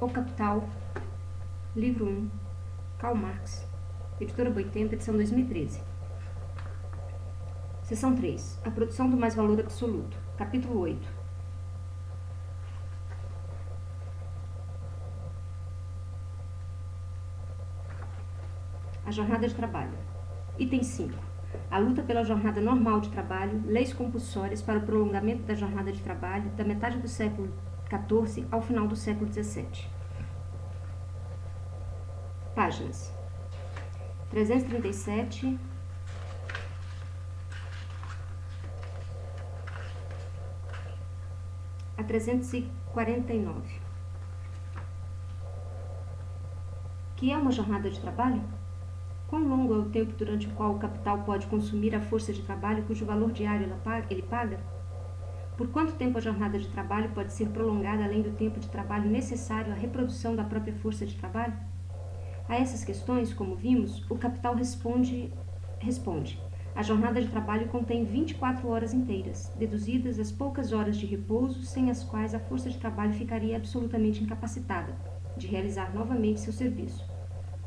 O Capital, livro 1, Karl Marx, editora Boitempo, edição 2013. Seção 3, a produção do mais-valor absoluto, capítulo 8. A jornada de trabalho. Item 5. A luta pela jornada normal de trabalho, leis compulsórias para o prolongamento da jornada de trabalho da metade do século XIV ao final do século XVII. Páginas 337 a 349. Que é uma jornada de trabalho? Quão longo é o tempo durante o qual o capital pode consumir a força de trabalho cujo valor diário ele paga? Por quanto tempo a jornada de trabalho pode ser prolongada além do tempo de trabalho necessário à reprodução da própria força de trabalho? A essas questões, como vimos, o capital responde. A jornada de trabalho contém 24 horas inteiras, deduzidas as poucas horas de repouso sem as quais a força de trabalho ficaria absolutamente incapacitada de realizar novamente seu serviço.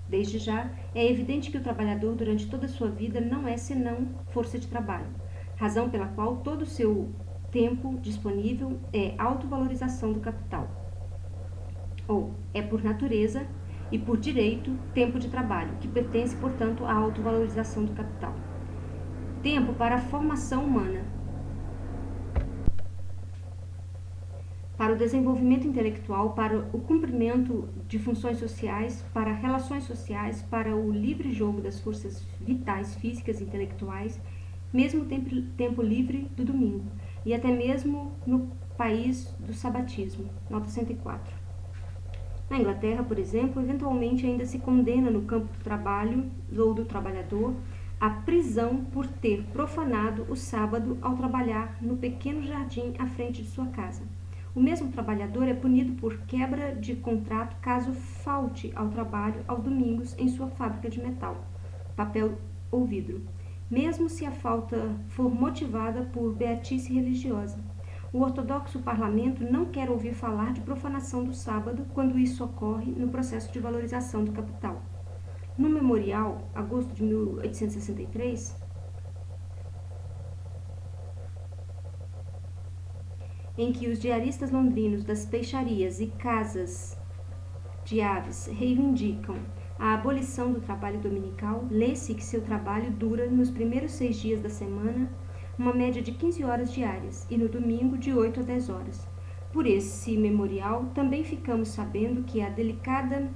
Desde já, é evidente que o trabalhador durante toda a sua vida não é senão força de trabalho, razão pela qual todo o seu tempo disponível é autovalorização do capital. Ou é por natureza e por direito tempo de trabalho, que pertence, portanto, à autovalorização do capital. Tempo para a formação humana, para o desenvolvimento intelectual, para o cumprimento de funções sociais, para relações sociais, para o livre jogo das forças vitais, físicas e intelectuais, mesmo tempo livre do domingo, e até mesmo no país do sabatismo. Nota 104. Na Inglaterra, por exemplo, eventualmente ainda se condena no campo do trabalho ou do trabalhador a prisão por ter profanado o sábado ao trabalhar no pequeno jardim à frente de sua casa. O mesmo trabalhador é punido por quebra de contrato caso falte ao trabalho aos domingos em sua fábrica de metal, papel ou vidro, mesmo se a falta for motivada por beatice religiosa. O ortodoxo parlamento não quer ouvir falar de profanação do sábado quando isso ocorre no processo de valorização do capital. No Memorial, agosto de 1863, em que os diaristas londrinos das peixarias e casas de aves reivindicam a abolição do trabalho dominical, lê-se que seu trabalho dura nos primeiros 6 dias da semana uma média de 15 horas diárias e no domingo de 8 a 10 horas. Por esse memorial, também ficamos sabendo que a delicada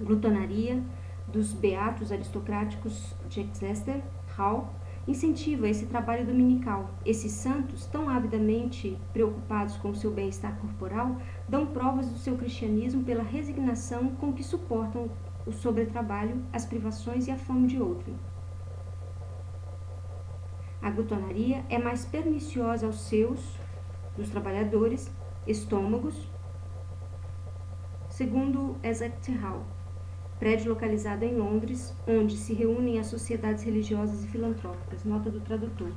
glutonaria dos beatos aristocráticos de Exeter Hall incentiva esse trabalho dominical. Esses santos, tão avidamente preocupados com o seu bem-estar corporal, dão provas do seu cristianismo pela resignação com que suportam o sobretrabalho, as privações e a fome de outrem. A glutonaria é mais perniciosa aos dos trabalhadores, estômagos, segundo Exeter Hall, prédio localizado em Londres, onde se reúnem as sociedades religiosas e filantrópicas. Nota do tradutor.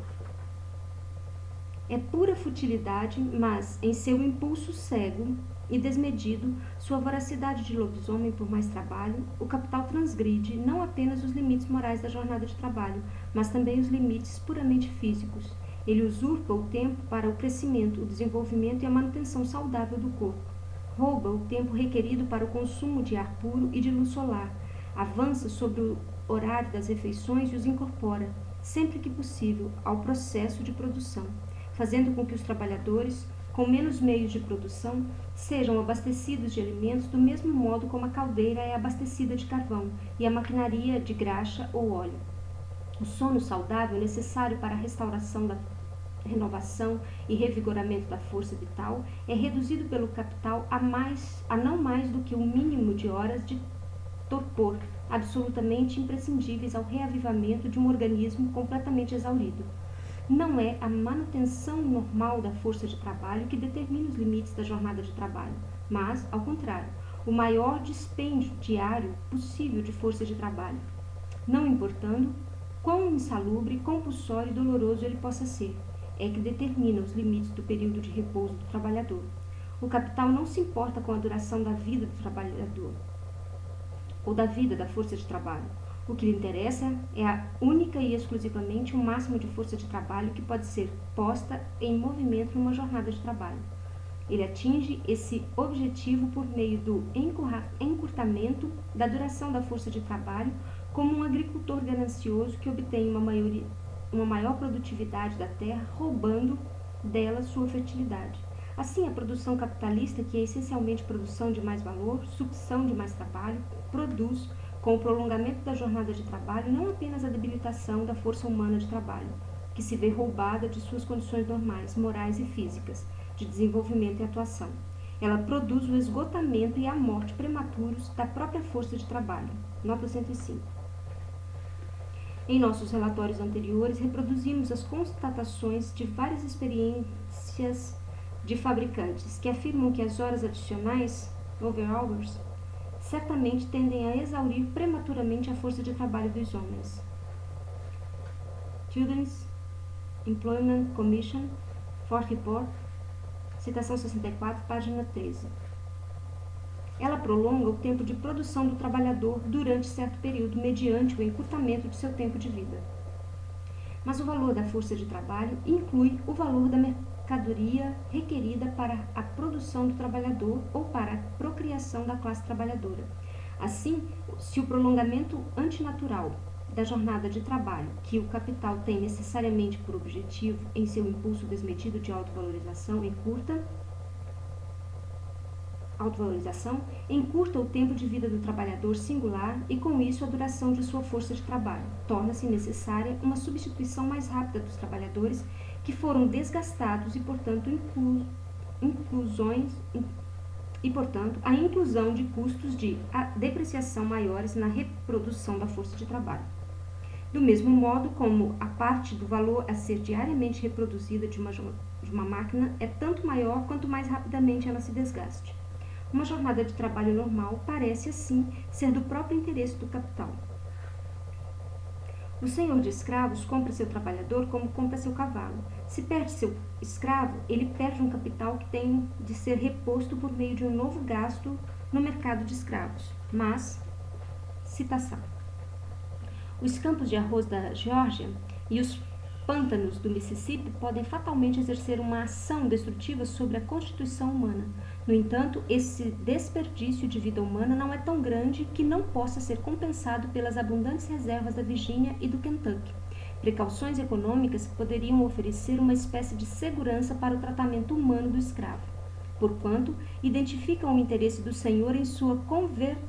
É pura futilidade, mas, em seu impulso cego e desmedido, sua voracidade de lobisomem por mais trabalho, o capital transgride não apenas os limites morais da jornada de trabalho, mas também os limites puramente físicos. Ele usurpa o tempo para o crescimento, o desenvolvimento e a manutenção saudável do corpo. Rouba o tempo requerido para o consumo de ar puro e de luz solar, avança sobre o horário das refeições e os incorpora, sempre que possível, ao processo de produção, fazendo com que os trabalhadores, com menos meios de produção, sejam abastecidos de alimentos do mesmo modo como a caldeira é abastecida de carvão e a maquinaria de graxa ou óleo. O sono saudável necessário para a restauração da renovação e revigoramento da força vital é reduzido pelo capital a não mais do que o mínimo de horas de torpor absolutamente imprescindíveis ao reavivamento de um organismo completamente exaurido. Não é a manutenção normal da força de trabalho que determina os limites da jornada de trabalho, mas, ao contrário, o maior dispêndio diário possível de força de trabalho, não importando quão insalubre, compulsório e doloroso ele possa ser, é que determina os limites do período de repouso do trabalhador. O capital não se importa com a duração da vida do trabalhador ou da vida da força de trabalho. O que lhe interessa é a única e exclusivamente o máximo de força de trabalho que pode ser posta em movimento numa jornada de trabalho. Ele atinge esse objetivo por meio do encurtamento da duração da força de trabalho, como um agricultor ganancioso que obtém uma maior produtividade da terra, roubando dela sua fertilidade. Assim, a produção capitalista, que é essencialmente produção de mais valor, sucção de mais trabalho, produz, com o prolongamento da jornada de trabalho, não apenas a debilitação da força humana de trabalho, que se vê roubada de suas condições normais, morais e físicas, de desenvolvimento e atuação. Ela produz o esgotamento e a morte prematuros da própria força de trabalho. Nota 105. Em nossos relatórios anteriores, reproduzimos as constatações de várias experiências de fabricantes que afirmam que as horas adicionais, overhours, certamente tendem a exaurir prematuramente a força de trabalho dos homens. Children's Employment Commission, Fourth Report, citação 64, página 13. Ela prolonga o tempo de produção do trabalhador durante certo período, mediante o encurtamento de seu tempo de vida. Mas o valor da força de trabalho inclui o valor da mercadoria requerida para a produção do trabalhador ou para a procriação da classe trabalhadora. Assim, se o prolongamento antinatural da jornada de trabalho, que o capital tem necessariamente por objetivo em seu impulso desmedido de autovalorização, encurta o tempo de vida do trabalhador singular e, com isso, a duração de sua força de trabalho. Torna-se necessária uma substituição mais rápida dos trabalhadores que foram desgastados e, portanto, a inclusão de custos de depreciação maiores na reprodução da força de trabalho. Do mesmo modo como a parte do valor a ser diariamente reproduzida de uma máquina é tanto maior quanto mais rapidamente ela se desgaste. Uma jornada de trabalho normal parece, assim, ser do próprio interesse do capital. O senhor de escravos compra seu trabalhador como compra seu cavalo. Se perde seu escravo, ele perde um capital que tem de ser reposto por meio de um novo gasto no mercado de escravos. Mas, citação: os campos de arroz da Geórgia e os pântanos do Mississippi podem fatalmente exercer uma ação destrutiva sobre a constituição humana. No entanto, esse desperdício de vida humana não é tão grande que não possa ser compensado pelas abundantes reservas da Virgínia e do Kentucky. Precauções econômicas que poderiam oferecer uma espécie de segurança para o tratamento humano do escravo, porquanto identificam o interesse do senhor em sua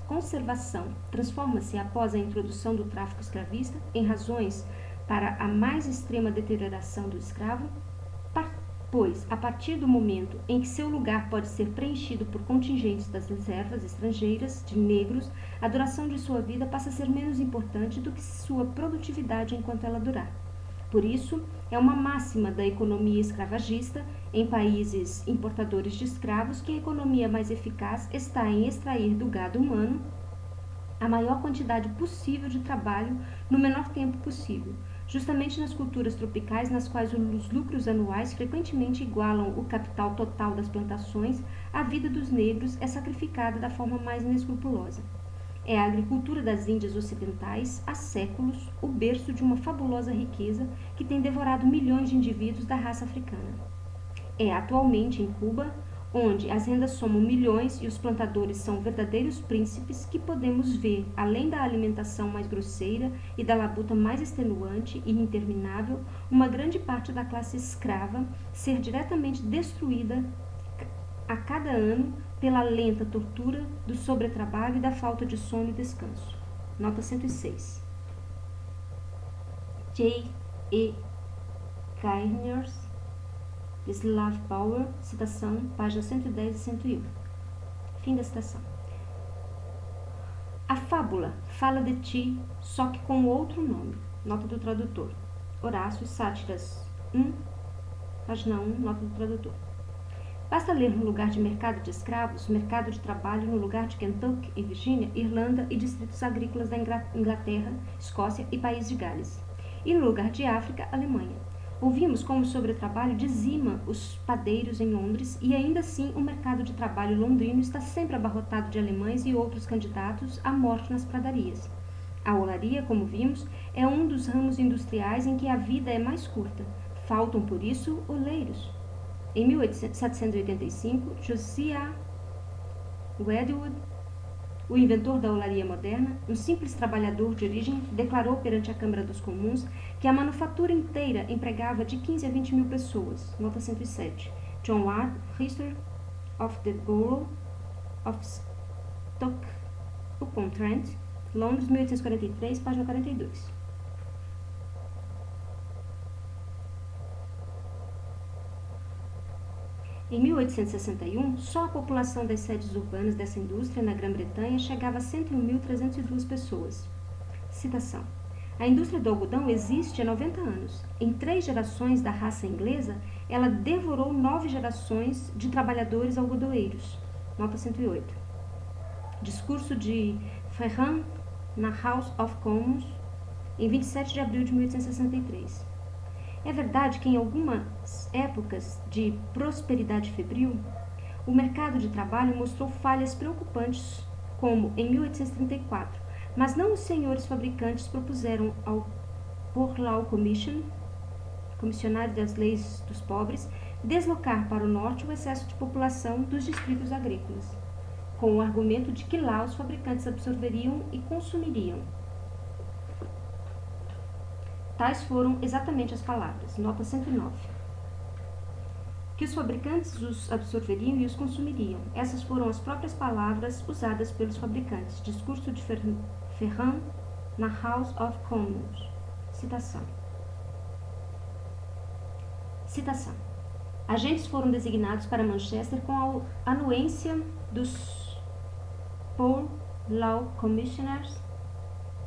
conservação. Transforma-se, após a introdução do tráfico escravista, em razões para a mais extrema deterioração do escravo, pois, a partir do momento em que seu lugar pode ser preenchido por contingentes das reservas estrangeiras de negros, a duração de sua vida passa a ser menos importante do que sua produtividade enquanto ela durar. Por isso, é uma máxima da economia escravagista em países importadores de escravos que a economia mais eficaz está em extrair do gado humano a maior quantidade possível de trabalho no menor tempo possível. Justamente nas culturas tropicais, nas quais os lucros anuais frequentemente igualam o capital total das plantações, a vida dos negros é sacrificada da forma mais inescrupulosa. É a agricultura das Índias Ocidentais, há séculos, o berço de uma fabulosa riqueza que tem devorado milhões de indivíduos da raça africana. É atualmente em Cuba, onde as rendas somam milhões e os plantadores são verdadeiros príncipes, que podemos ver, além da alimentação mais grosseira e da labuta mais extenuante e interminável, uma grande parte da classe escrava ser diretamente destruída a cada ano pela lenta tortura do sobretrabalho e da falta de sono e descanso. Nota 106. J. E. Kainers, Slave Power, citação, páginas 110 e 101. Fim da citação. A fábula fala de ti, só que com outro nome. Nota do tradutor. Horácio, Sátiras 1, página 1, nota do tradutor. Basta ler no lugar de mercado de escravos, mercado de trabalho no lugar de Kentucky e Virgínia, Irlanda e distritos agrícolas da Inglaterra, Escócia e País de Gales. E no lugar de África, Alemanha. Ouvimos como o sobretrabalho dizima os padeiros em Londres e ainda assim o mercado de trabalho londrino está sempre abarrotado de alemães e outros candidatos à morte nas pradarias. A olaria, como vimos, é um dos ramos industriais em que a vida é mais curta. Faltam, por isso, oleiros. Em 1785, Josiah Wedgwood, o inventor da olaria moderna, um simples trabalhador de origem, declarou perante a Câmara dos Comuns que a manufatura inteira empregava de 15 a 20 mil pessoas. Nota 107. John Ward, History of the Borough of Stoke-upon-Trent, Londres, 1843, página 42. Em 1861, só a população das sedes urbanas dessa indústria na Grã-Bretanha chegava a 101.302 pessoas. Citação. A indústria do algodão existe há 90 anos. Em 3 gerações da raça inglesa, ela devorou 9 gerações de trabalhadores algodoeiros. Nota 108. Discurso de Ferrand na House of Commons, em 27 de abril de 1863. É verdade que em algumas épocas de prosperidade febril, o mercado de trabalho mostrou falhas preocupantes, como em 1834, mas não os senhores fabricantes propuseram ao Poor Law Commission, comissionário das leis dos pobres, deslocar para o norte o excesso de população dos distritos agrícolas, com o argumento de que lá os fabricantes absorveriam e consumiriam. Tais foram exatamente as palavras. Nota 109. Que os fabricantes os absorveriam e os consumiriam. Essas foram as próprias palavras usadas pelos fabricantes. Discurso de Ferrand na House of Commons. Citação. Citação. Agentes foram designados para Manchester com a anuência dos Poor Law Commissioners.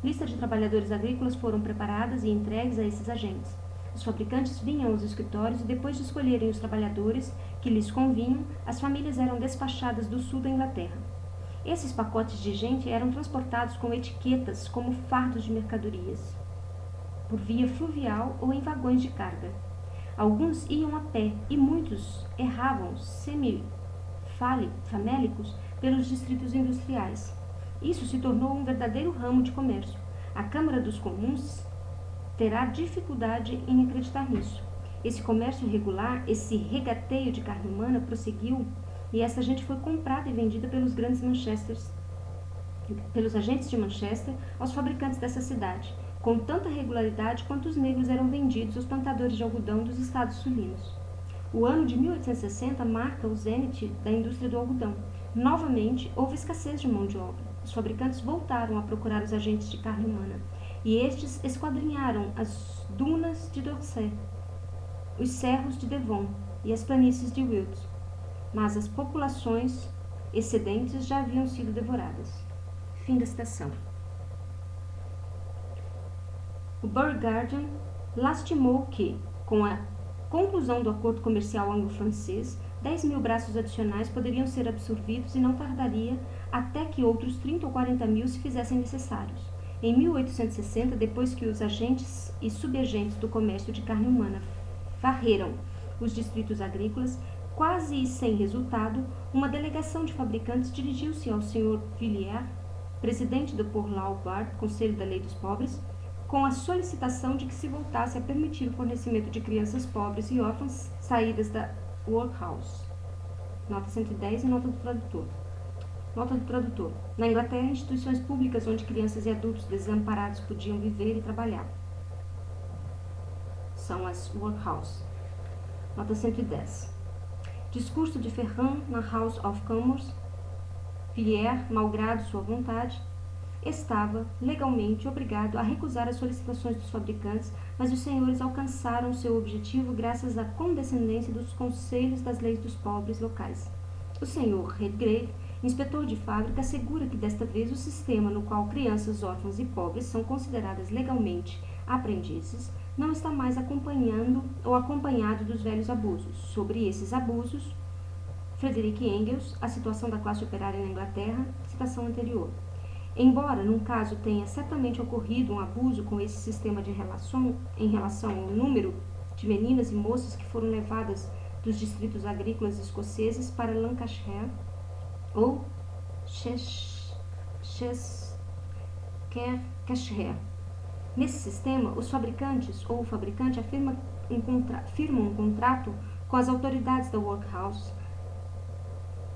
Lista de trabalhadores agrícolas foram preparadas e entregues a esses agentes. Os fabricantes vinham aos escritórios e depois de escolherem os trabalhadores que lhes convinham, as famílias eram despachadas do sul da Inglaterra. Esses pacotes de gente eram transportados com etiquetas como fardos de mercadorias, por via fluvial ou em vagões de carga. Alguns iam a pé e muitos erravam semi-famélicos pelos distritos industriais. Isso se tornou um verdadeiro ramo de comércio. A Câmara dos Comuns terá dificuldade em acreditar nisso. Esse comércio irregular, esse regateio de carne humana prosseguiu e essa gente foi comprada e vendida pelos agentes de Manchester aos fabricantes dessa cidade, com tanta regularidade quanto os negros eram vendidos aos plantadores de algodão dos estados sulinos. O ano de 1860 marca o zênite da indústria do algodão. Novamente, houve escassez de mão de obra. Os fabricantes voltaram a procurar os agentes de carne humana, e estes esquadrinharam as dunas de Dorset, os cerros de Devon e as planícies de Wilts, mas as populações excedentes já haviam sido devoradas. Fim da citação. O Borough Guardian lastimou que, com a conclusão do acordo comercial anglo-francês, 10.000 braços adicionais poderiam ser absorvidos e não tardaria até que outros 30 ou 40 mil se fizessem necessários. Em 1860, depois que os agentes e subagentes do comércio de carne humana varreram os distritos agrícolas, quase sem resultado, uma delegação de fabricantes dirigiu-se ao Sr. Villiers, presidente do Poor Law Board, Conselho da Lei dos Pobres, com a solicitação de que se voltasse a permitir o fornecimento de crianças pobres e órfãs saídas da workhouse. Nota 110 e nota do tradutor. Nota do tradutor. Na Inglaterra, instituições públicas onde crianças e adultos desamparados podiam viver e trabalhar são as workhouse. Nota 110. Discurso de Ferrand na House of Commons. Villiers, malgrado sua vontade, estava legalmente obrigado a recusar as solicitações dos fabricantes, mas os senhores alcançaram seu objetivo graças à condescendência dos conselhos das leis dos pobres locais. O senhor Redgrave, inspetor de fábrica, assegura que desta vez o sistema no qual crianças órfãs e pobres são consideradas legalmente aprendizes não está mais acompanhando ou acompanhado dos velhos abusos. Sobre esses abusos, Frederick Engels, A Situação da Classe Operária na Inglaterra, citação anterior. Embora, num caso, tenha certamente ocorrido um abuso com esse sistema de relação em relação ao número de meninas e moças que foram levadas dos distritos agrícolas escoceses para Lancashire ou Cheshire. Nesse sistema, os fabricantes ou o fabricante firmam um contrato com as autoridades da workhouse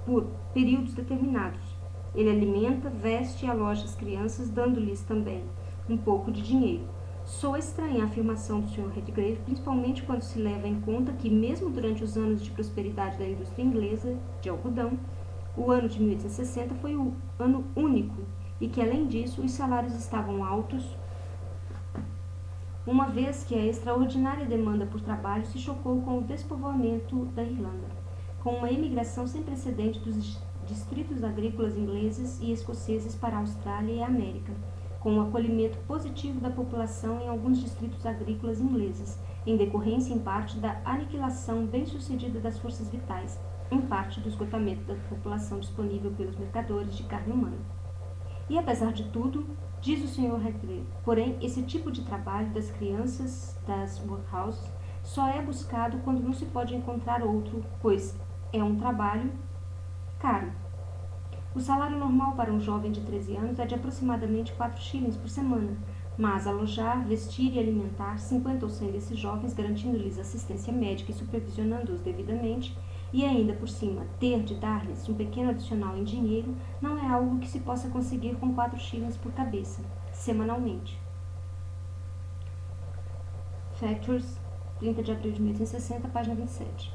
por períodos determinados. Ele alimenta, veste e aloja as crianças, dando-lhes também um pouco de dinheiro. Soa estranha a afirmação do Sr. Redgrave, principalmente quando se leva em conta que, mesmo durante os anos de prosperidade da indústria inglesa de algodão, o ano de 1860 foi o ano único e que, além disso, os salários estavam altos, uma vez que a extraordinária demanda por trabalho se chocou com o despovoamento da Irlanda, com uma imigração sem precedente dos distritos agrícolas ingleses e escoceses para a Austrália e a América, com o acolhimento positivo da população em alguns distritos agrícolas ingleses, em decorrência em parte da aniquilação bem-sucedida das forças vitais, em parte do esgotamento da população disponível pelos mercadores de carne humana. E apesar de tudo, diz o Sr. Redgrave, porém, esse tipo de trabalho das crianças das workhouses só é buscado quando não se pode encontrar outro, pois é um trabalho caro. O salário normal para um jovem de 13 anos é de aproximadamente 4 shillings por semana, mas alojar, vestir e alimentar 50 ou 100 desses jovens, garantindo-lhes assistência médica e supervisionando-os devidamente, e ainda por cima ter de dar-lhes um pequeno adicional em dinheiro, não é algo que se possa conseguir com 4 shillings por cabeça, semanalmente. Factors, 30 de abril de 1860, página 27.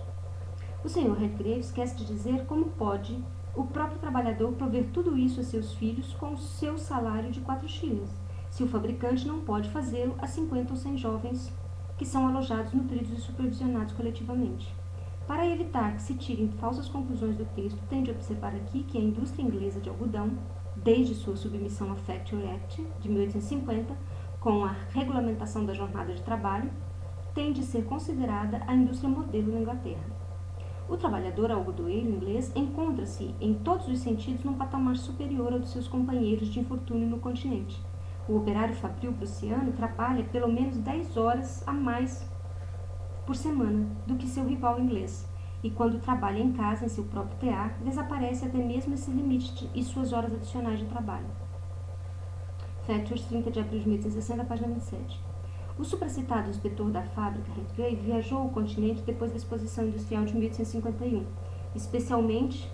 O Sr. Redgrave esquece de dizer como pode o próprio trabalhador prover tudo isso a seus filhos com o seu salário de 4 shillings, se o fabricante não pode fazê-lo a 50 ou 100 jovens que são alojados, nutridos e supervisionados coletivamente. Para evitar que se tirem falsas conclusões do texto, tem de observar aqui que a indústria inglesa de algodão, desde sua submissão ao Factory Act de 1850, com a regulamentação da jornada de trabalho, tem de ser considerada a indústria modelo na Inglaterra. O trabalhador algodoeiro inglês encontra-se, em todos os sentidos, num patamar superior ao de seus companheiros de infortúnio no continente. O operário fabril prussiano trabalha pelo menos 10 horas a mais por semana do que seu rival inglês, e quando trabalha em casa, em seu próprio tear, desaparece até mesmo esse limite e suas horas adicionais de trabalho. Factors, 30 de abril de 1860, página 27. O supracitado inspetor da fábrica, Redgrave, viajou ao continente depois da Exposição Industrial de 1851, especialmente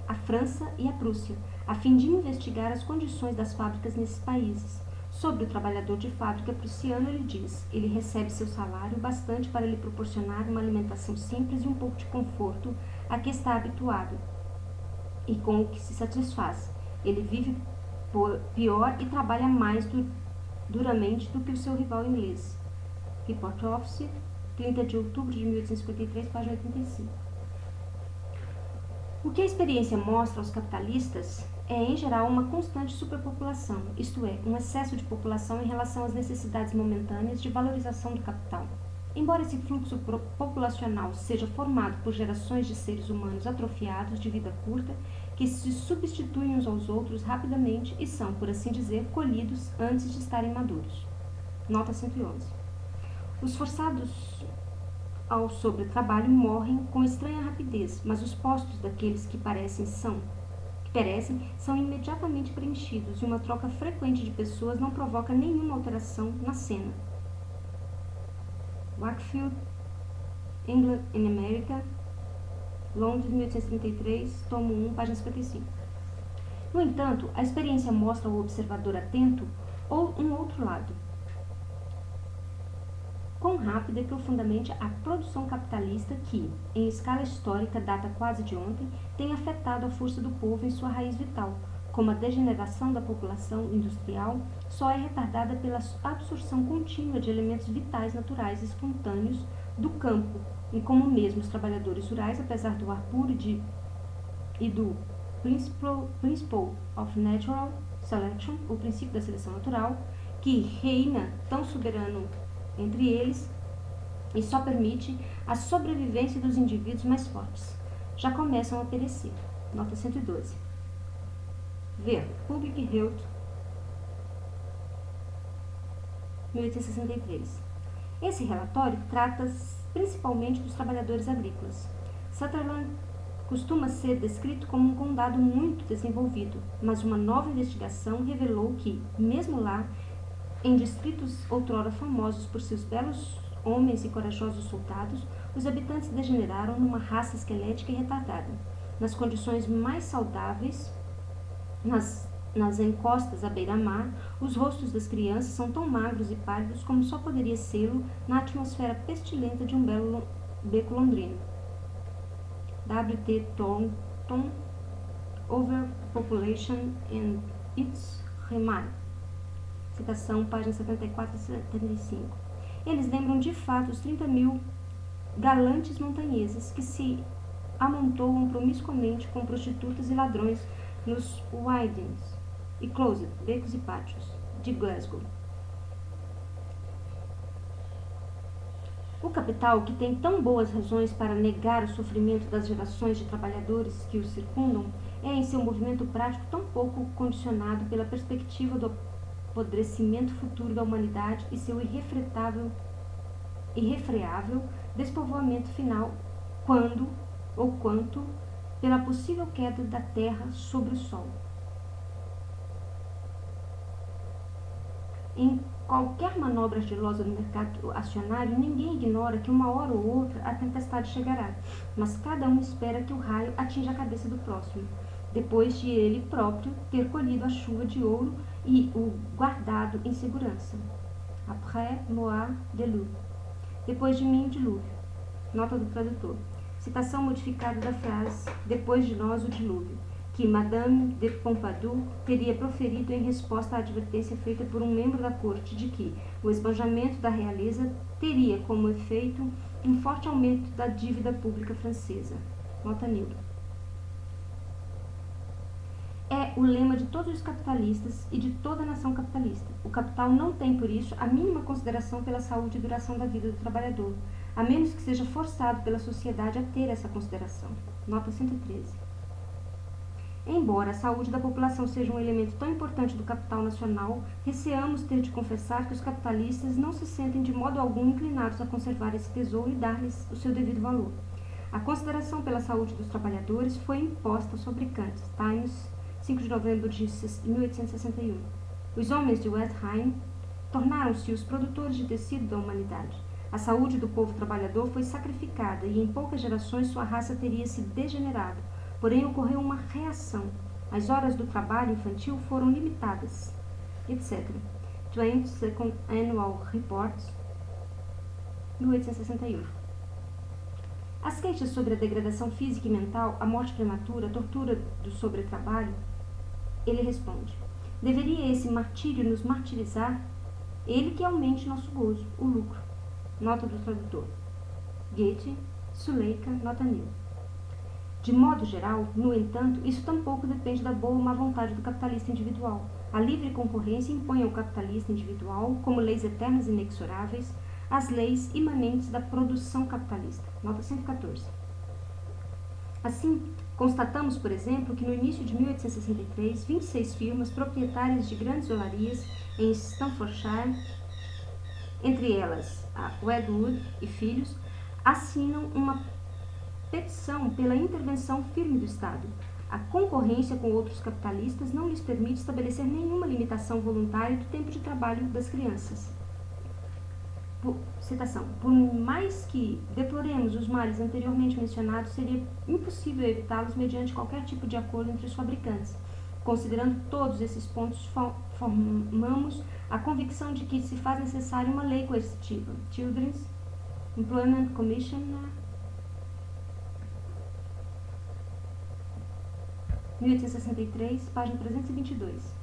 a França e a Prússia, a fim de investigar as condições das fábricas nesses países. Sobre o trabalhador de fábrica prussiano, ele diz: ele recebe seu salário bastante para lhe proporcionar uma alimentação simples e um pouco de conforto a que está habituado e com o que se satisfaz. Ele vive pior e trabalha mais duramente do que o seu rival inglês. Report Office, 30 de outubro de 1853, página 85. O que a experiência mostra aos capitalistas é, em geral, uma constante superpopulação, isto é, um excesso de população em relação às necessidades momentâneas de valorização do capital. Embora esse fluxo populacional seja formado por gerações de seres humanos atrofiados de vida curta, que se substituem uns aos outros rapidamente e são, por assim dizer, colhidos antes de estarem maduros. Nota 111. Os forçados ao sobretrabalho morrem com estranha rapidez, mas os postos daqueles que perecem são imediatamente preenchidos e uma troca frequente de pessoas não provoca nenhuma alteração na cena. Wakefield, England and America, Londres, 1833, tomo 1, página 55. No entanto, a experiência mostra ao observador atento um outro lado. Quão rápida e profundamente a produção capitalista que, em escala histórica data quase de ontem, tem afetado a força do povo em sua raiz vital, como a degeneração da população industrial só é retardada pela absorção contínua de elementos vitais naturais espontâneos do campo, e como mesmo os trabalhadores rurais, apesar do ar puro e do Principle of Natural Selection, o princípio da seleção natural, que reina tão soberano entre eles e só permite a sobrevivência dos indivíduos mais fortes, já começam a perecer. Nota 112. Ver Public Health, 1863. Esse relatório trata principalmente dos trabalhadores agrícolas. Sutherland costuma ser descrito como um condado muito desenvolvido, mas uma nova investigação revelou que, mesmo lá, em distritos outrora famosos por seus belos homens e corajosos soldados, os habitantes degeneraram numa raça esquelética e retardada. Nas condições mais saudáveis, nas encostas à beira-mar, os rostos das crianças são tão magros e pálidos como só poderia sê-lo na atmosfera pestilenta de um belo beco londrino. W. T. Thornton, Overpopulation and its Remedy. Citação, páginas 74 e 75. Eles lembram de fato os 30.000 galantes montanheses que se amontoam promiscuamente com prostitutas e ladrões nos Wydens e Closet, becos e pátios, de Glasgow. O capital, que tem tão boas razões para negar o sofrimento das gerações de trabalhadores que o circundam, é em seu movimento prático tão pouco condicionado pela perspectiva do apodrecimento futuro da humanidade e seu irrefreável despovoamento final, quanto pela possível queda da terra sobre o sol. Em qualquer manobra ardilosa no mercado acionário, ninguém ignora que uma hora ou outra a tempestade chegará, mas cada um espera que o raio atinja a cabeça do próximo, depois de ele próprio ter colhido a chuva de ouro e o guardado em segurança. Après moi, dilúvio. Depois de mim, dilúvio. Nota do tradutor. Citação modificada da frase depois de nós, o dilúvio, que Madame de Pompadour teria proferido em resposta à advertência feita por um membro da corte de que o esbanjamento da realeza teria como efeito um forte aumento da dívida pública francesa. Nota Nilo. É o lema de todos os capitalistas e de toda a nação capitalista. O capital não tem, por isso, a mínima consideração pela saúde e duração da vida do trabalhador, a menos que seja forçado pela sociedade a ter essa consideração. Nota 113. Embora a saúde da população seja um elemento tão importante do capital nacional, receamos ter de confessar que os capitalistas não se sentem de modo algum inclinados a conservar esse tesouro e dar-lhes o seu devido valor. A consideração pela saúde dos trabalhadores foi imposta aos fabricantes. Times, 5 de novembro de 1861. Os homens de Wertheim tornaram-se os produtores de tecido da humanidade. A saúde do povo trabalhador foi sacrificada e em poucas gerações sua raça teria se degenerado. Porém, ocorreu uma reação. As horas do trabalho infantil foram limitadas, etc. 22nd Annual Report, 1861. As queixas sobre a degradação física e mental, a morte prematura, a tortura do sobretrabalho, ele responde: deveria esse martírio nos martirizar? Ele que aumente nosso gozo, o lucro. Nota do tradutor. Goethe, Suleika, nota Nil. De modo geral, no entanto, isso tampouco depende da boa ou má vontade do capitalista individual. A livre concorrência impõe ao capitalista individual, como leis eternas e inexoráveis, as leis imanentes da produção capitalista. Nota 114. Assim, constatamos, por exemplo, que no início de 1863, 26 firmas proprietárias de grandes olarias em Staffordshire, entre elas a Wedgwood e Filhos, assinam uma petição pela intervenção firme do Estado. A concorrência com outros capitalistas não lhes permite estabelecer nenhuma limitação voluntária do tempo de trabalho das crianças. Citação. Por mais que deploremos os males anteriormente mencionados, seria impossível evitá-los mediante qualquer tipo de acordo entre os fabricantes. Considerando todos esses pontos, formamos a convicção de que se faz necessária uma lei coercitiva. Children's Employment Commission, 1863, página 322.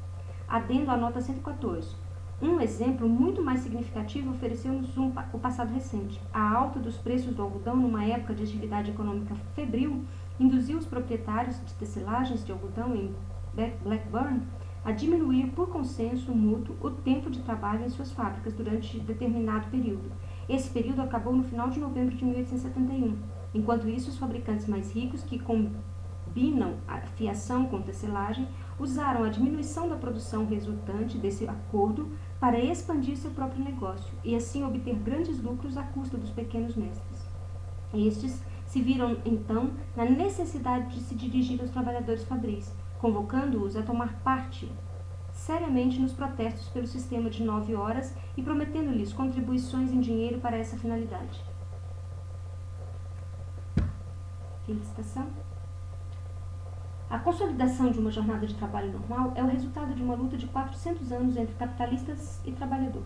Adendo à nota 114. Um exemplo muito mais significativo ofereceu-nos o passado recente. A alta dos preços do algodão numa época de atividade econômica febril induziu os proprietários de tecelagens de algodão em Blackburn a diminuir por consenso mútuo o tempo de trabalho em suas fábricas durante determinado período. Esse período acabou no final de novembro de 1871. Enquanto isso, os fabricantes mais ricos, que com combinam a fiação com tecelagem, usaram a diminuição da produção resultante desse acordo para expandir seu próprio negócio e assim obter grandes lucros à custa dos pequenos mestres. Estes se viram, então, na necessidade de se dirigir aos trabalhadores fabris, convocando-os a tomar parte seriamente nos protestos pelo sistema de 9 horas e prometendo-lhes contribuições em dinheiro para essa finalidade. Fim de citação. A consolidação de uma jornada de trabalho normal é o resultado de uma luta de 400 anos entre capitalistas e trabalhadores.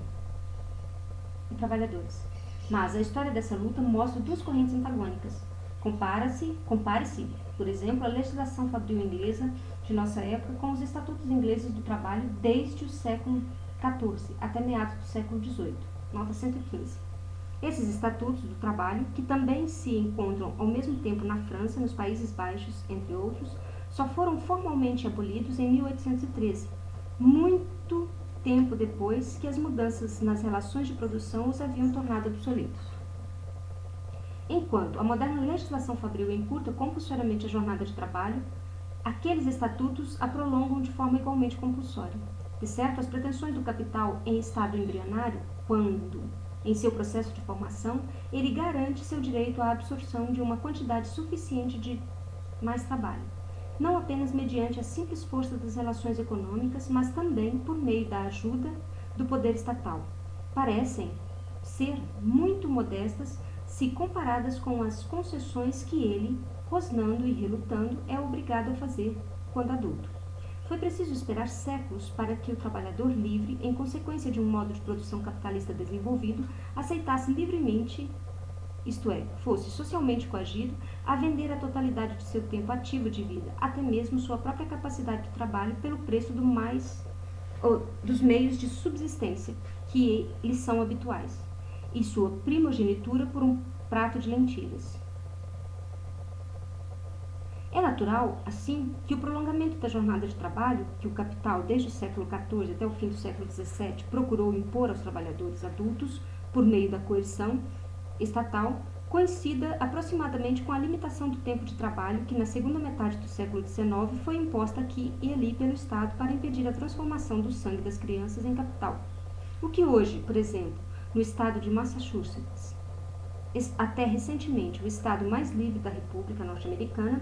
Mas a história dessa luta mostra duas correntes antagônicas. Compare-se, por exemplo, a legislação fabril inglesa de nossa época com os estatutos ingleses do trabalho desde o século XIV até meados do século XVIII. Nota 115. Esses estatutos do trabalho, que também se encontram ao mesmo tempo na França, nos Países Baixos, entre outros, só foram formalmente abolidos em 1813, muito tempo depois que as mudanças nas relações de produção os haviam tornado obsoletos. Enquanto a moderna legislação fabril encurta compulsoriamente a jornada de trabalho, aqueles estatutos a prolongam de forma igualmente compulsória. De certo, as pretensões do capital em estado embrionário, quando, em seu processo de formação, ele garante seu direito à absorção de uma quantidade suficiente de mais trabalho, não apenas mediante a simples força das relações econômicas, mas também por meio da ajuda do poder estatal. Parecem ser muito modestas se comparadas com as concessões que ele, rosnando e relutando, é obrigado a fazer quando adulto. Foi preciso esperar séculos para que o trabalhador livre, em consequência de um modo de produção capitalista desenvolvido, aceitasse livremente, isto é, fosse socialmente coagido, a vender a totalidade de seu tempo ativo de vida, até mesmo sua própria capacidade de trabalho, pelo preço dos meios de subsistência que lhe são habituais, e sua primogenitura por um prato de lentilhas. É natural, assim, que o prolongamento da jornada de trabalho, que o capital, desde o século XIV até o fim do século XVII, procurou impor aos trabalhadores adultos, por meio da coerção estatal, coincida aproximadamente com a limitação do tempo de trabalho que, na segunda metade do século XIX, foi imposta aqui e ali pelo Estado para impedir a transformação do sangue das crianças em capital. O que hoje, por exemplo, no estado de Massachusetts, até recentemente o estado mais livre da República Norte-Americana,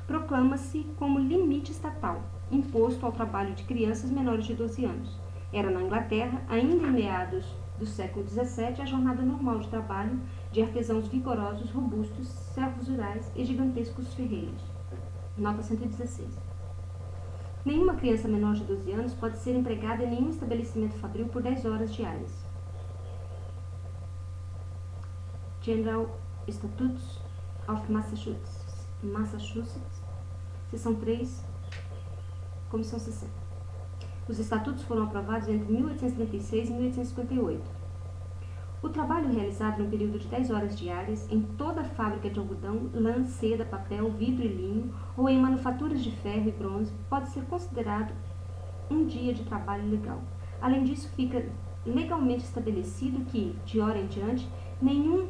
proclama-se como limite estatal, imposto ao trabalho de crianças menores de 12 anos. Era na Inglaterra, ainda em meados do século XVII, a jornada normal de trabalho de artesãos vigorosos, robustos, servos rurais e gigantescos ferreiros. Nota 116. Nenhuma criança menor de 12 anos pode ser empregada em nenhum estabelecimento fabril por 10 horas diárias. General Statutes of Massachusetts, seção 3, Comissão 60. Os estatutos foram aprovados entre 1836 e 1858. O trabalho realizado no período de 10 horas diárias em toda a fábrica de algodão, lã, seda, papel, vidro e linho, ou em manufaturas de ferro e bronze, pode ser considerado um dia de trabalho legal. Além disso, fica legalmente estabelecido que, de hora em diante, nenhum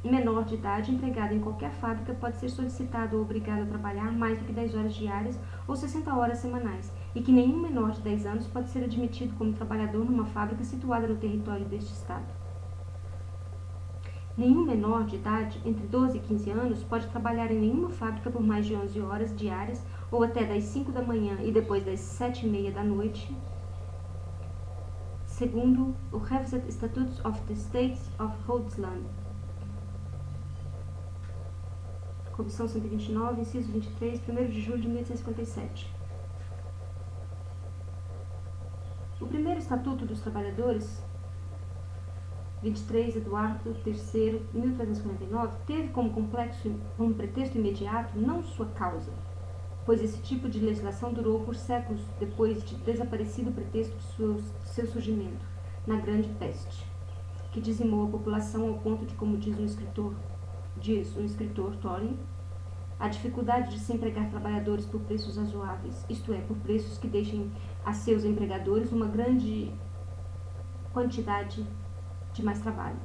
menor de idade empregado em qualquer fábrica pode ser solicitado ou obrigado a trabalhar mais do que 10 horas diárias ou 60 horas semanais, e que nenhum menor de 10 anos pode ser admitido como trabalhador numa fábrica situada no território deste Estado. Nenhum menor de idade, entre 12 e 15 anos, pode trabalhar em nenhuma fábrica por mais de 11 horas diárias ou até das 5 da manhã e depois das 7:30 da noite, segundo o Revised Statutes of the States of Rhodeland. Comissão 129, inciso 23, 1º de julho de 1857. O primeiro Estatuto dos Trabalhadores, 23 Eduardo III, 1349, teve como pretexto imediato não sua causa, pois esse tipo de legislação durou por séculos depois de desaparecido o pretexto de seu surgimento, na Grande Peste, que dizimou a população ao ponto de, como diz um escritor Tory, a dificuldade de se empregar trabalhadores por preços razoáveis, isto é, por preços que deixem a seus empregadores uma grande quantidade de mais trabalho,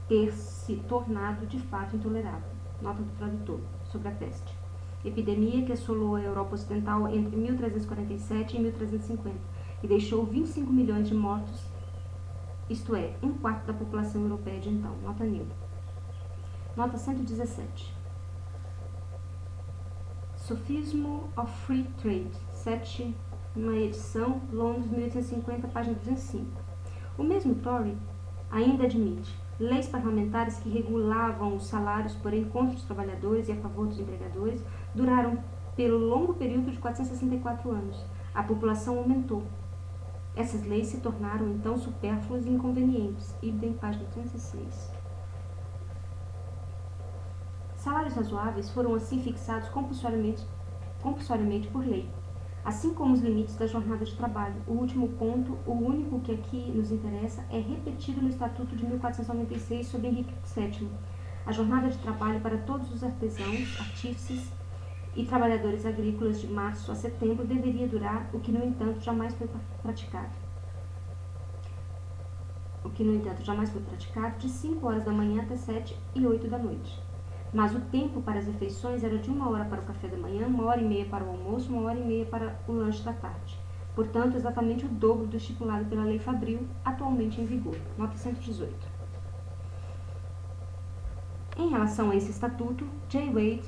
ter se tornado de fato intolerável. Nota do tradutor. sobre a peste. Epidemia que assolou a Europa Ocidental entre 1347 e 1350 e deixou 25 milhões de mortos, isto é, 1/4 da população europeia de então. Nota 1000. Nota 117. Sophismo of Free Trade, 7ª edição, Londres, 1850, página 205. O mesmo Tory ainda admite leis parlamentares que regulavam os salários, porém contra os trabalhadores e a favor dos empregadores, duraram pelo longo período de 464 anos. A população aumentou. Essas leis se tornaram então supérfluas e inconvenientes. Idem, página 306. Salários razoáveis foram assim fixados compulsoriamente por lei, assim como os limites da jornada de trabalho. O último ponto, o único que aqui nos interessa, é repetido no Estatuto de 1496 sob Henrique VII. A jornada de trabalho para todos os artesãos, artífices e trabalhadores agrícolas de março a setembro deveria durar, o que no entanto jamais foi praticado, de 5 horas da manhã até 7 e 8 da noite. Mas o tempo para as refeições era de 1 hora para o café da manhã, 1h30 para o almoço, 1h30 para o lanche da tarde. Portanto, exatamente o dobro do estipulado pela Lei Fabril, atualmente em vigor. Nota 118. Em relação a esse estatuto, J. Wade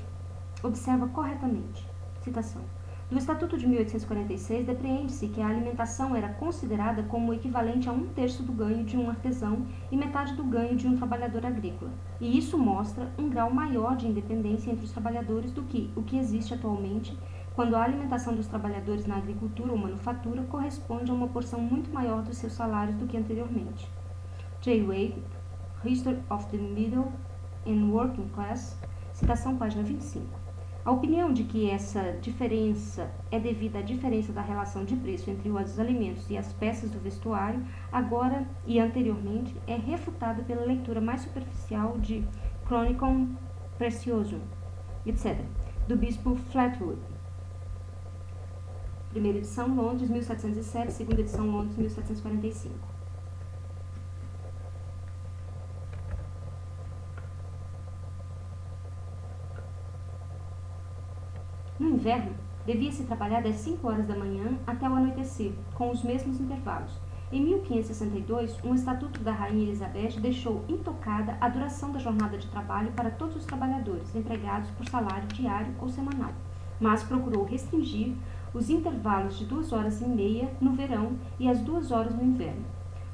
observa corretamente, citação, do Estatuto de 1846, depreende-se que a alimentação era considerada como equivalente a 1/3 do ganho de um artesão e metade do ganho de um trabalhador agrícola, e isso mostra um grau maior de independência entre os trabalhadores do que o que existe atualmente, quando a alimentação dos trabalhadores na agricultura ou manufatura corresponde a uma porção muito maior dos seus salários do que anteriormente. J. Wade, History of the Middle and Working Class, citação página 25. A opinião de que essa diferença é devida à diferença da relação de preço entre os alimentos e as peças do vestuário, agora e anteriormente, é refutada pela leitura mais superficial de Chronicon Preciosum, etc., do bispo Flatwood. Primeira edição, Londres, 1707, segunda edição, Londres, 1745. No inverno, devia-se trabalhar das 5 horas da manhã até o anoitecer, com os mesmos intervalos. Em 1562, um estatuto da Rainha Elizabeth deixou intocada a duração da jornada de trabalho para todos os trabalhadores empregados por salário diário ou semanal, mas procurou restringir os intervalos de 2h30 no verão e as 2 horas no inverno.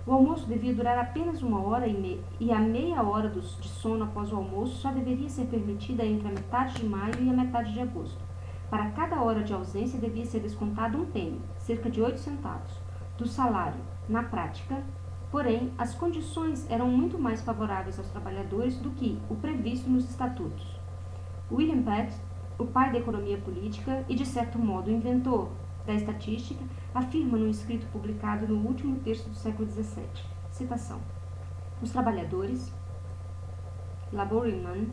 O almoço devia durar apenas 1h30 e a meia hora de sono após o almoço só deveria ser permitida entre a metade de maio e a metade de agosto. Para cada hora de ausência devia ser descontado 1 penny, cerca de 8 centavos, do salário. Na prática, porém, as condições eram muito mais favoráveis aos trabalhadores do que o previsto nos estatutos. William Pitt, o pai da economia política e, de certo modo, o inventor da estatística, afirma num escrito publicado no último terço do século XVII, citação, os trabalhadores, labourmen,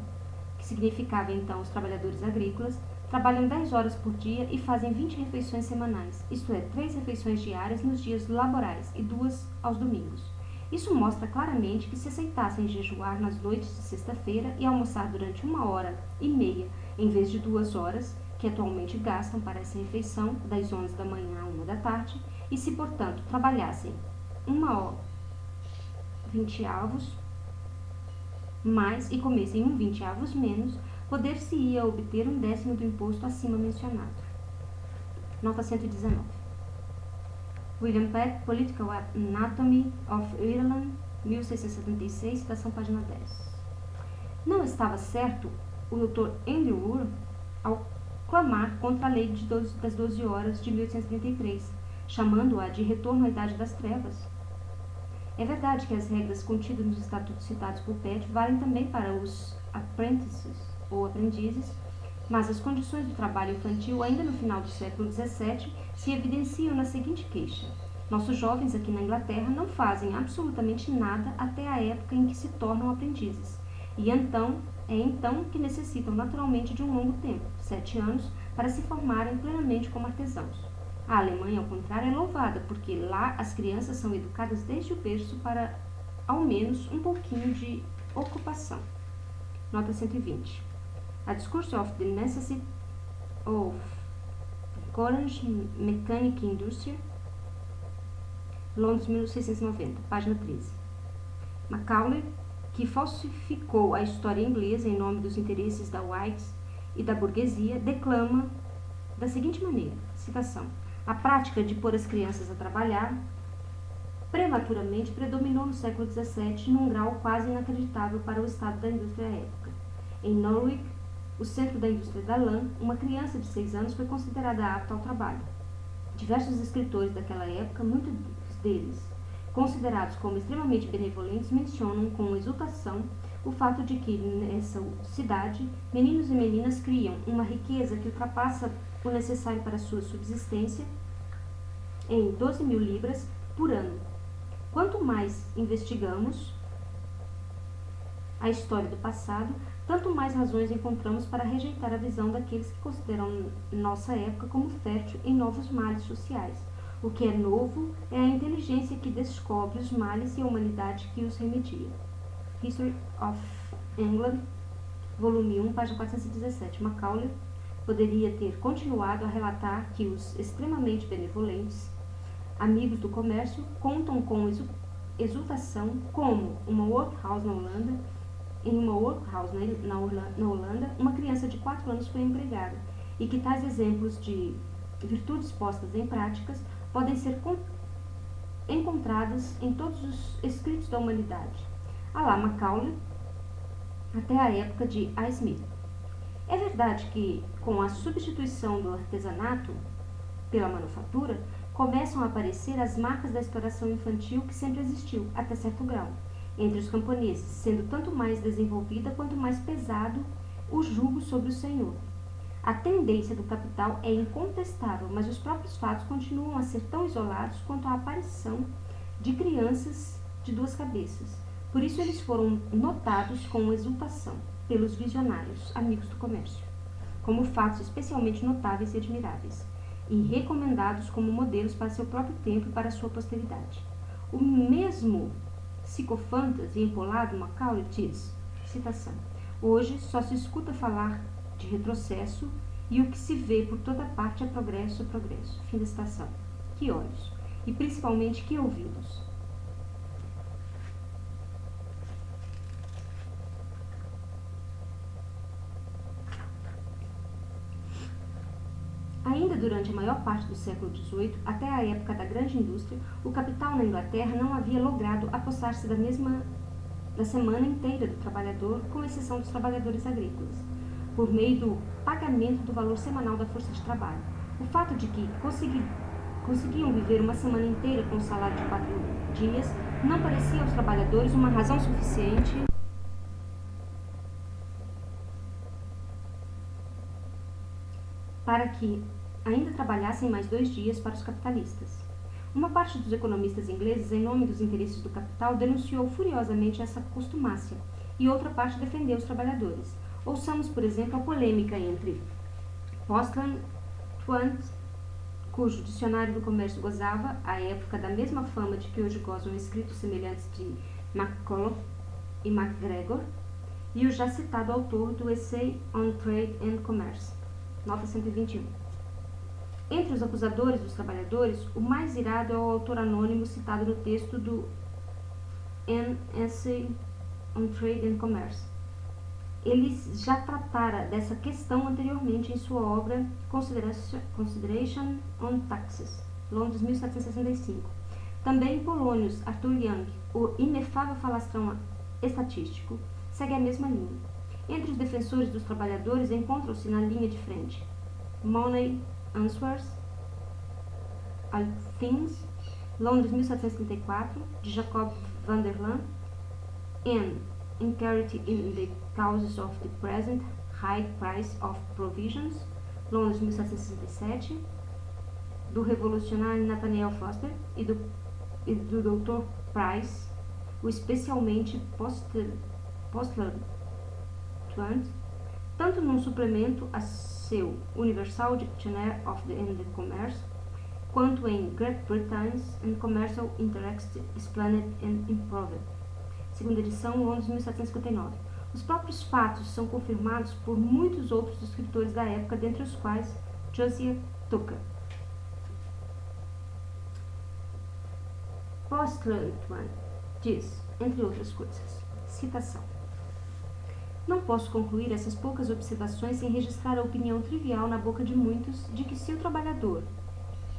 que significava então os trabalhadores agrícolas, trabalham 10 horas por dia e fazem 20 refeições semanais, isto é, 3 refeições diárias nos dias laborais e 2 aos domingos. Isso mostra claramente que se aceitassem jejuar nas noites de sexta-feira e almoçar durante 1h30 em vez de 2 horas, que atualmente gastam para essa refeição, das 11 da manhã à 1 da tarde, e se, portanto, trabalhassem 1 hora 20 avos mais e comessem 20 avos menos, poder-se-ia obter 1/10 do imposto acima mencionado. Nota 119. William Pitt, Political Anatomy of Ireland, 1676, citação página 10. Não estava certo o Dr. Andrew Ure ao clamar contra a lei das 12 horas de 1833, chamando-a de retorno à Idade das Trevas. É verdade que as regras contidas nos estatutos citados por Pitt valem também para os apprentices, ou aprendizes, mas as condições do trabalho infantil ainda no final do século XVII se evidenciam na seguinte queixa: nossos jovens aqui na Inglaterra não fazem absolutamente nada até a época em que se tornam aprendizes, e é então que necessitam naturalmente de um longo tempo, 7 anos, para se formarem plenamente como artesãos. A Alemanha, ao contrário, é louvada, porque lá as crianças são educadas desde o berço para, ao menos, um pouquinho de ocupação. Nota 120. A Discourse of the Necessity of Orange Mechanic Industry, Londres, 1690, página 13. Macaulay, que falsificou a história inglesa em nome dos interesses da Whigs e da burguesia, declama da seguinte maneira, citação: a prática de pôr as crianças a trabalhar prematuramente predominou no século XVII num grau quase inacreditável para o estado da indústria à época. Em Norwich, o centro da indústria da lã, uma criança de 6 anos foi considerada apta ao trabalho. Diversos escritores daquela época, muitos deles considerados como extremamente benevolentes, mencionam com exultação o fato de que, nessa cidade, meninos e meninas criam uma riqueza que ultrapassa o necessário para sua subsistência em 12.000 libras por ano. Quanto mais investigamos a história do passado, tanto mais razões encontramos para rejeitar a visão daqueles que consideram nossa época como fértil em novos males sociais. O que é novo é a inteligência que descobre os males e a humanidade que os remedia. History of England, volume 1, página 417. Macaulay poderia ter continuado a relatar que os extremamente benevolentes amigos do comércio contam com exultação como uma workhouse na Holanda, em uma workhouse na Holanda, uma criança de 4 anos foi empregada, e que tais exemplos de virtudes postas em práticas podem ser encontradas em todos os escritos da humanidade. Alá Macaulay, até a época de A. Smith. É verdade que, com a substituição do artesanato pela manufatura, começam a aparecer as marcas da exploração infantil que sempre existiu, até certo grau, entre os camponeses, sendo tanto mais desenvolvida quanto mais pesado o jugo sobre o senhor. A tendência do capital é incontestável, mas os próprios fatos continuam a ser tão isolados quanto a aparição de crianças de 2 cabeças. Por isso eles foram notados com exultação pelos visionários, amigos do comércio, como fatos especialmente notáveis e admiráveis, e recomendados como modelos para seu próprio tempo e para sua posteridade. O mesmo psicofantas e empolado Macaulay diz, citação: hoje só se escuta falar de retrocesso e o que se vê por toda parte é progresso, progresso. Fim da citação. Que olhos, e principalmente que ouvidos. Ainda durante a maior parte do século XVIII, até a época da grande indústria, o capital na Inglaterra não havia logrado apossar-se da semana inteira do trabalhador, com exceção dos trabalhadores agrícolas, por meio do pagamento do valor semanal da força de trabalho. O fato de que conseguiam viver uma semana inteira com um salário de 4 dias não parecia aos trabalhadores uma razão suficiente para que ainda trabalhassem mais 2 dias para os capitalistas. Uma parte dos economistas ingleses, em nome dos interesses do capital, denunciou furiosamente essa costumácia, e outra parte defendeu os trabalhadores. Ouçamos, por exemplo, a polêmica entre Postland Twant, cujo dicionário do comércio gozava, à época, da mesma fama de que hoje gozam escritos semelhantes de McCulloch e MacGregor, e o já citado autor do Essay on Trade and Commerce, nota 121. Entre os acusadores dos trabalhadores, o mais irado é o autor anônimo citado no texto do An Essay on Trade and Commerce. Ele já tratara dessa questão anteriormente em sua obra Consideration on Taxes, Londres, 1765. Também Polonius Arthur Young, o inefável falastrão estatístico, segue a mesma linha. Entre os defensores dos trabalhadores encontram-se na linha de frente Money Answers All Things, Londres, 1734, de Jacob van der Laan, and Inquiry in the Causes of the Present High Price of Provisions, Londres, 1767, do revolucionário Nathaniel Foster e do Dr. Price, o especialmente Postland Twant, tanto num suplemento a seu Universal Dictionary of the Commerce, quanto em Great Britain's and Commercial Interest Explained and Improved, segunda edição, Londres, 1759. Os próprios fatos são confirmados por muitos outros escritores da época, dentre os quais Josiah Tucker. Postleton diz, entre outras coisas, citação: não posso concluir essas poucas observações sem registrar a opinião trivial na boca de muitos de que se o trabalhador,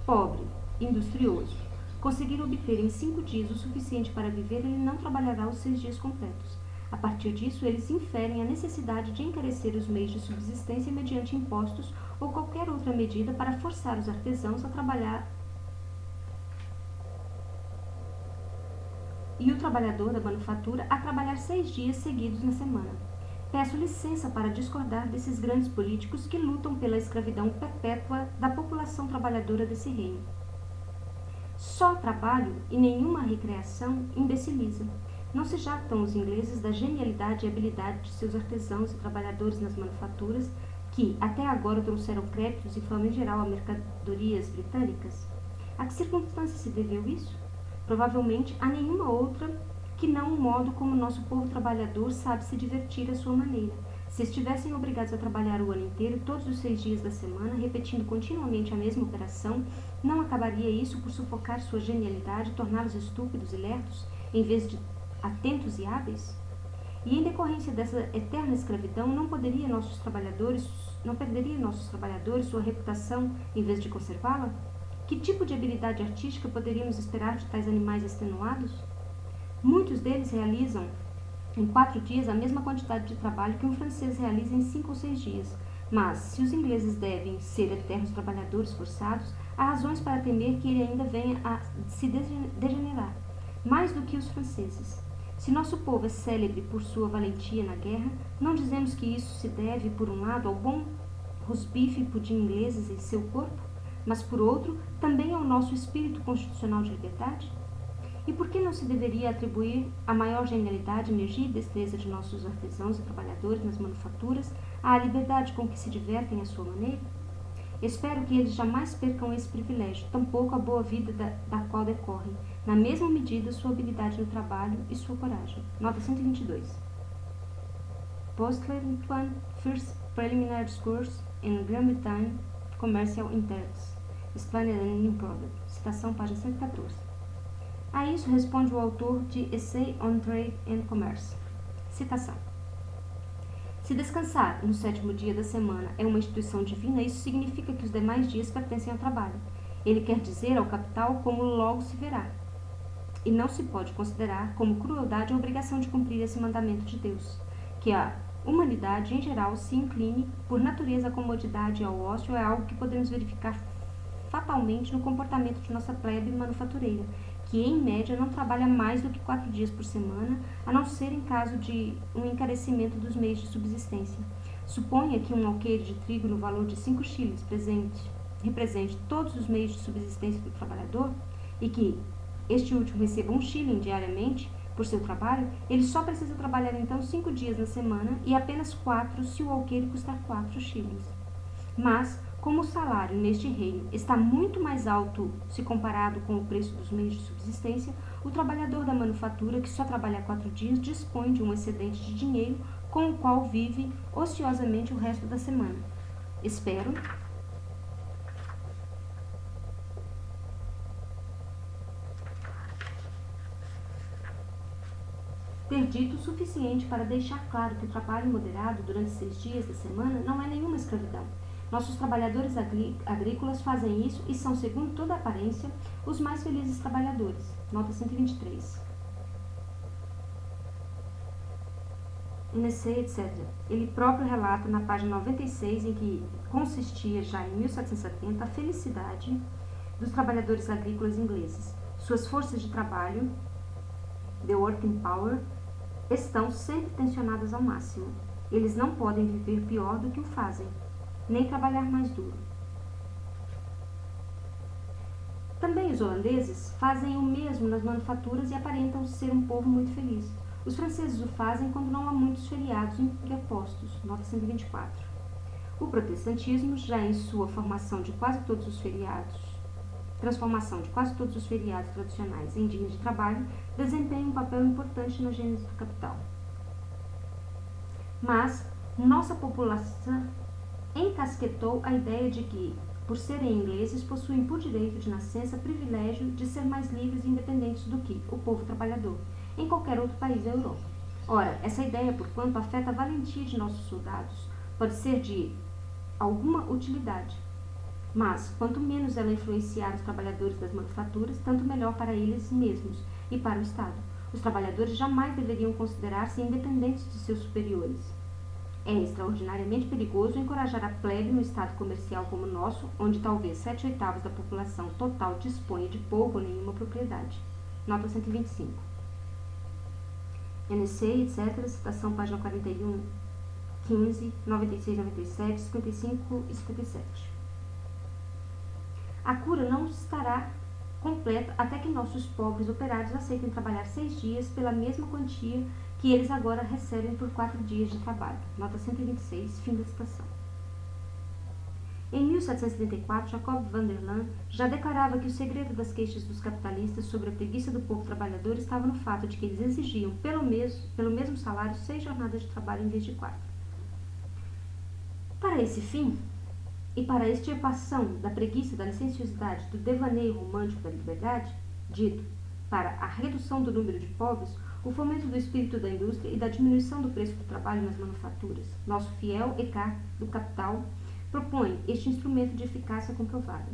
pobre, industrioso, conseguir obter em 5 dias o suficiente para viver, ele não trabalhará os 6 dias completos. A partir disso, eles inferem a necessidade de encarecer os meios de subsistência mediante impostos ou qualquer outra medida para forçar os artesãos a trabalhar e o trabalhador da manufatura a trabalhar 6 dias seguidos na semana. Peço licença para discordar desses grandes políticos que lutam pela escravidão perpétua da população trabalhadora desse reino. Só trabalho e nenhuma recreação imbeciliza. Não se jactam os ingleses da genialidade e habilidade de seus artesãos e trabalhadores nas manufaturas, que até agora trouxeram créditos e fama em geral a mercadorias britânicas? A que circunstância se deveu isso? Provavelmente a nenhuma outra que não o modo como nosso povo trabalhador sabe se divertir à sua maneira. Se estivessem obrigados a trabalhar o ano inteiro, todos os 6 dias da semana, repetindo continuamente a mesma operação, não acabaria isso por sufocar sua genialidade, torná-los estúpidos e lerdos, em vez de atentos e hábeis? E em decorrência dessa eterna escravidão, não perderia nossos trabalhadores sua reputação em vez de conservá-la? Que tipo de habilidade artística poderíamos esperar de tais animais extenuados? Muitos deles realizam em 4 dias a mesma quantidade de trabalho que um francês realiza em 5 ou 6 dias. Mas, se os ingleses devem ser eternos trabalhadores forçados, há razões para temer que ele ainda venha a se degenerar, mais do que os franceses. Se nosso povo é célebre por sua valentia na guerra, não dizemos que isso se deve, por um lado, ao bom rosbife e pudim ingleses em seu corpo, mas, por outro, também ao nosso espírito constitucional de liberdade? E por que não se deveria atribuir a maior genialidade, energia e destreza de nossos artesãos e trabalhadores nas manufaturas à liberdade com que se divertem à sua maneira? Espero que eles jamais percam esse privilégio, tampouco a boa vida da qual decorrem, na mesma medida, sua habilidade no trabalho e sua coragem. Nota 122. Postleton, First Preliminary Discourse in Grand-Bretagne Commercial Interests, Explained and Improved. Citação, página 114. A isso responde o autor de Essay on Trade and Commerce. Citação: se descansar no 7º dia da semana é uma instituição divina, isso significa que os demais dias pertencem ao trabalho. Ele quer dizer ao capital como logo se verá. E não se pode considerar como crueldade a obrigação de cumprir esse mandamento de Deus. Que a humanidade, em geral, se incline por natureza à comodidade e ao ócio é algo que podemos verificar fatalmente no comportamento de nossa plebe manufatureira, que em média não trabalha mais do que 4 dias por semana, a não ser em caso de um encarecimento dos meios de subsistência. Suponha que um alqueire de trigo no valor de 5 shillings represente todos os meios de subsistência do trabalhador e que este último receba 1 shilling diariamente por seu trabalho, ele só precisa trabalhar então 5 dias na semana e apenas 4 se o alqueire custar 4 shillings. Mas, como o salário neste reino está muito mais alto se comparado com o preço dos meios de subsistência, o trabalhador da manufatura, que só trabalha 4 dias, dispõe de um excedente de dinheiro com o qual vive ociosamente o resto da semana. Espero ter dito o suficiente para deixar claro que o trabalho moderado durante 6 dias da semana não é nenhuma escravidão. Nossos trabalhadores agrícolas fazem isso e são, segundo toda aparência, os mais felizes trabalhadores. Nota 123. Essay, etc. Ele próprio relata na página 96 em que consistia já em 1770 a felicidade dos trabalhadores agrícolas ingleses. Suas forças de trabalho, the working power, estão sempre tensionadas ao máximo. Eles não podem viver pior do que o fazem, nem trabalhar mais duro. Também os holandeses fazem o mesmo nas manufaturas e aparentam ser um povo muito feliz. Os franceses o fazem quando não há muitos feriados impostos. Nota 124. O protestantismo, já em sua transformação de quase todos os feriados tradicionais em dias de trabalho, desempenha um papel importante na gênese do capital. Mas nossa população encasquetou a ideia de que, por serem ingleses, possuem por direito de nascença privilégio de ser mais livres e independentes do que o povo trabalhador em qualquer outro país da Europa. Ora, essa ideia, por quanto afeta a valentia de nossos soldados, pode ser de alguma utilidade, mas quanto menos ela influenciar os trabalhadores das manufaturas, tanto melhor para eles mesmos e para o Estado. Os trabalhadores jamais deveriam considerar-se independentes de seus superiores. É extraordinariamente perigoso encorajar a plebe no estado comercial como o nosso, onde talvez 7/8 da população total disponha de pouco ou nenhuma propriedade. Nota 125. NC, etc., citação página 41, 15, 96, 97, 55 e 57. A cura não estará completa até que nossos pobres operários aceitem trabalhar 6 dias pela mesma quantia que eles agora recebem por 4 dias de trabalho. Nota 126, fim da citação. Em 1774, Jacob van der Laan já declarava que o segredo das queixas dos capitalistas sobre a preguiça do povo trabalhador estava no fato de que eles exigiam, pelo mesmo salário, 6 jornadas de trabalho em vez de 4. Para esse fim, e para a extirpação da preguiça, da licenciosidade, do devaneio romântico da liberdade, dito para a redução do número de pobres, o fomento do espírito da indústria e da diminuição do preço do trabalho nas manufaturas, nosso fiel ECAR do capital propõe este instrumento de eficácia comprovada,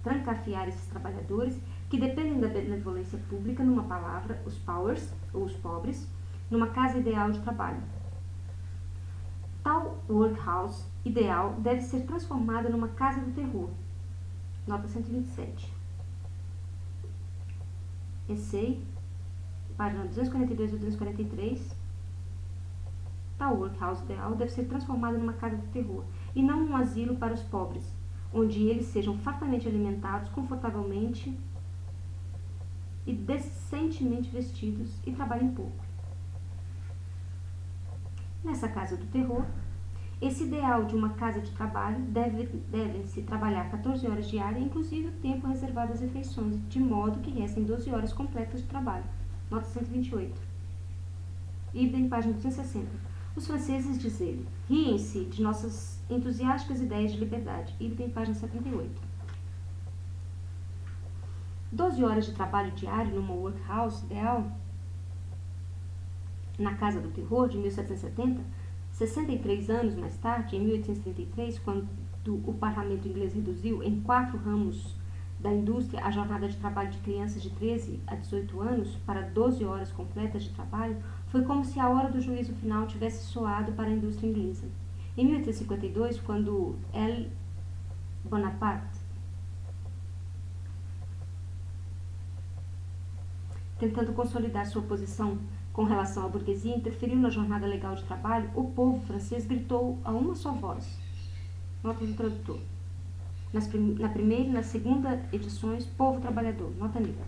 trancafiar esses trabalhadores que dependem da benevolência pública, numa palavra, os powers, ou os pobres, numa casa ideal de trabalho. Tal workhouse ideal deve ser transformada numa casa do terror. Nota 127. Essay, página 242 a 243. Tal workhouse ideal deve ser transformada numa casa do terror, e não um asilo para os pobres, onde eles sejam fartamente alimentados, confortavelmente e decentemente vestidos e trabalhem pouco. Nessa casa do terror, esse ideal de uma casa de trabalho devem-se trabalhar 14 horas diárias, inclusive o tempo reservado às refeições, de modo que restem 12 horas completas de trabalho. Nota 128. Ibidem, página 260. Os franceses, diz ele, riem-se de nossas entusiásticas ideias de liberdade. Ibidem, página 78. 12 horas de trabalho diário numa workhouse ideal, na Casa do Terror, de 1770, 63 anos mais tarde, em 1833, quando o parlamento inglês reduziu em 4 ramos da indústria a jornada de trabalho de crianças de 13 a 18 anos para 12 horas completas de trabalho, foi como se a hora do juízo final tivesse soado para a indústria inglesa. Em 1852, quando L. Bonaparte, tentando consolidar sua posição com relação à burguesia, interferiu na jornada legal de trabalho, o povo francês gritou a uma só voz. Nota do tradutor. Na primeira e na segunda edições, povo trabalhador. Nota negra.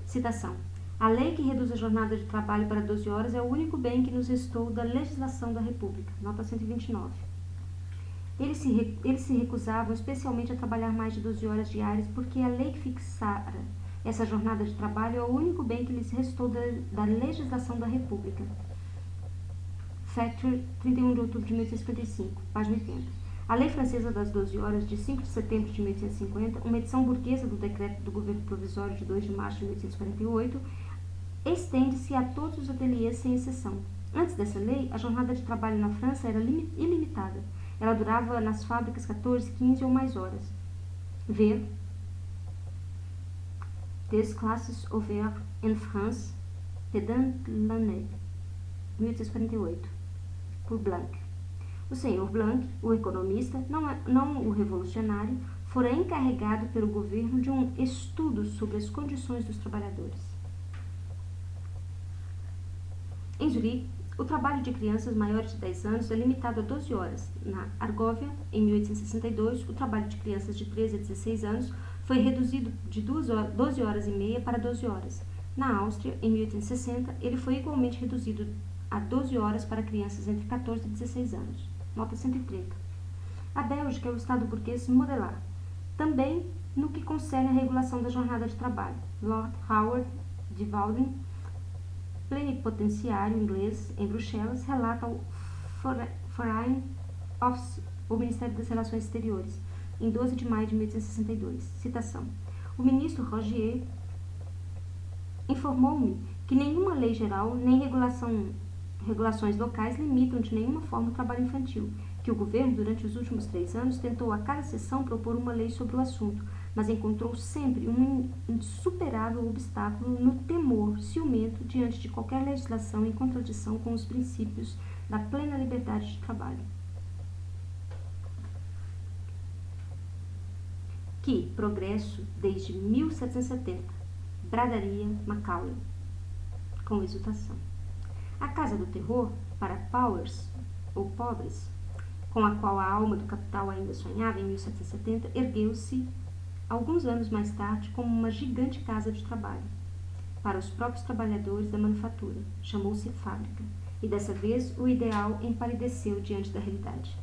Citação. A lei que reduz a jornada de trabalho para 12 horas é o único bem que nos restou da legislação da República. Nota 129. Eles se recusavam especialmente a trabalhar mais de 12 horas diárias porque a lei que fixara essa jornada de trabalho é o único bem que lhes restou da legislação da República. Factory, 31 de outubro de 1855, página 80. A Lei Francesa das 12 Horas, de 5 de setembro de 1850, uma edição burguesa do decreto do governo provisório de 2 de março de 1848, estende-se a todos os ateliês sem exceção. Antes dessa lei, a jornada de trabalho na França era ilimitada. Ela durava nas fábricas 14, 15 ou mais horas. Ver Des classes ouvertes en France, pendant l'année 1848, por Blanc. O senhor Blanc, o economista, não o revolucionário, fora encarregado pelo governo de um estudo sobre as condições dos trabalhadores. Em Zurique, o trabalho de crianças maiores de 10 anos é limitado a 12 horas. Na Argóvia, em 1862, o trabalho de crianças de 13 a 16 anos foi reduzido de 12 horas e meia para 12 horas. Na Áustria, em 1860, ele foi igualmente reduzido a 12 horas para crianças entre 14 e 16 anos. Nota 130. A Bélgica é o estado burguês modelar, também no que concerne à regulação da jornada de trabalho. Lord Howard de Walden plenipotenciário inglês em Bruxelas relata ao Foreign Office, o Ministério das Relações Exteriores, em 12 de maio de 1862. Citação. O ministro Rogier informou-me que nenhuma lei geral nem regulações locais limitam de nenhuma forma o trabalho infantil, que o governo, durante os últimos 3 anos, tentou a cada sessão propor uma lei sobre o assunto, mas encontrou sempre um insuperável obstáculo no temor ciumento diante de qualquer legislação em contradição com os princípios da plena liberdade de trabalho. Que progresso desde 1770, bradaria Macaulay, com exultação. A Casa do Terror, para Powers, ou pobres, com a qual a alma do capital ainda sonhava em 1770, ergueu-se, alguns anos mais tarde, como uma gigante casa de trabalho. Para os próprios trabalhadores da manufatura, chamou-se fábrica, e dessa vez o ideal empalideceu diante da realidade.